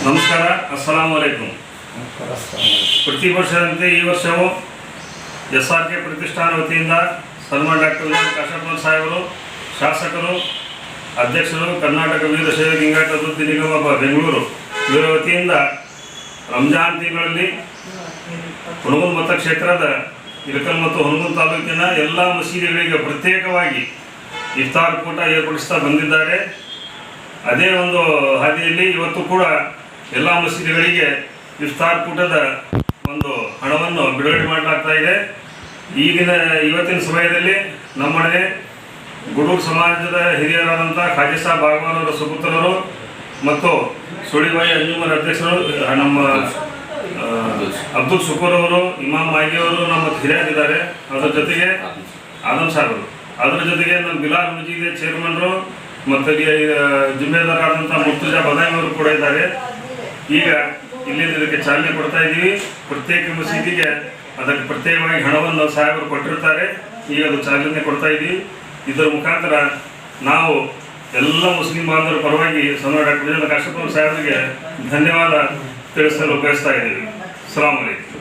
ನಮಸ್ಕಾರ, ಅಸ್ಸಲಾಮು ಅಲೈಕುಂ. ಪ್ರತಿ ವರ್ಷದಂತೆ ಈ ವರ್ಷವೂ SRK ಪ್ರತಿಷ್ಠಾನ ವತಿಯಿಂದ ಸನ್ಮಾನ ಡಾಕ್ಟರ್ ಕಾಶಪ್ಪನ ಸಾಹೇಬರು, ಶಾಸಕರು, ಅಧ್ಯಕ್ಷರು, ಕರ್ನಾಟಕ ವೀರಶೈವ ಲಿಂಗಾಯತ ಅಭಿವೃದ್ಧಿ ನಿಗಮ ಬೆಂಗಳೂರು ಇವರ ವತಿಯಿಂದ ರಂಜಾನ್ ತಿಂಗಳಲ್ಲಿ ಹುನಗುಂದ ಮತಕ್ಷೇತ್ರದ ಇಳಕಲ್ ಮತ್ತು ಹುನಗುಂದ ತಾಲೂಕಿನ ಎಲ್ಲ ಮಸೀದಿಗಳಿಗೆ ಪ್ರತ್ಯೇಕವಾಗಿ ಇಫ್ತಾರ್ ಕೂಟ ಏರ್ಪಡಿಸ್ತಾ ಬಂದಿದ್ದಾರೆ. ಅದೇ ಒಂದು ಹಾದಿಯಲ್ಲಿ ಇವತ್ತು ಕೂಡ ಎಲ್ಲ ಮಸೀದಿಗಳಿಗೆ ಇಫ್ತಾರ್ ಕೂಟದ ಒಂದು ಹಣವನ್ನು ಬಿಡುಗಡೆ ಮಾಡಲಾಗ್ತಾ ಇದೆ. ಇವತ್ತಿನ ಸಮಯದಲ್ಲಿ ನಮ್ಮನೆ ಗುಡೂರು ಸಮಾಜದ ಹಿರಿಯರಾದಂಥ ಖಾಜಿ ಸಾಬ್ ಬಾಗವಾನ್ ಅವರ ಸುಪುತ್ರರು ಮತ್ತು ಸುಳಿಬಾಯಿ ಅಂಜುಮನ್ ಅಧ್ಯಕ್ಷರು ನಮ್ಮ ಅಬ್ದುಲ್ ಶುಕೂರ್ ಅವರು, ಇಮಾಮ್ ಮಾಗಿ ಅವರು ನಮ್ಮ ಹಿರಿಯರಿದ್ದಾರೆ. ಅದರ ಜೊತೆಗೆ ಆದಮ್ ಸಾಹೇಬರು, ಅದರ ಜೊತೆಗೆ ನಮ್ಮ ಬಿಲಾಲ್ ಮಜೀದ್ ಚೇರ್ಮನ್ರು ಮತ್ತು ಜಿಮ್ಮೆದಾರರಾದಂಥ ಮುರ್ತುಜಾ ಬದಾಮಿ ಅವರು ಕೂಡ ಇದ್ದಾರೆ. ಈಗ ಇಲ್ಲಿಂದ ಇದಕ್ಕೆ ಚಾಲನೆ ಕೊಡ್ತಾ ಇದ್ದೀವಿ. ಪ್ರತ್ಯೇಕ ಮಸೀದಿಗೆ ಅದಕ್ಕೆ ಪ್ರತ್ಯೇಕವಾಗಿ ಹಣವನ್ನು ಸಾಹೇಬರು ಕೊಟ್ಟಿರ್ತಾರೆ. ಈಗ ಅದು ಚಾಲನೆ ಕೊಡ್ತಾ ಇದ್ದೀವಿ. ಇದರ ಮುಖಾಂತರ ನಾವು ಎಲ್ಲ ಮುಸ್ಲಿಂ ಬಾಂಧವರ ಪರವಾಗಿ ಸನ್ಮಾನ ಡಾಕ್ಟರ್ ಕಾಶಪ್ಪನ ಸಾಹೇಬರಿಗೆ ಧನ್ಯವಾದ ತಿಳಿಸಲು ಬಯಸ್ತಾ ಇದ್ದೀವಿ. ಅಸ್ಸಲಾಮು ಅಲೈಕುಂ.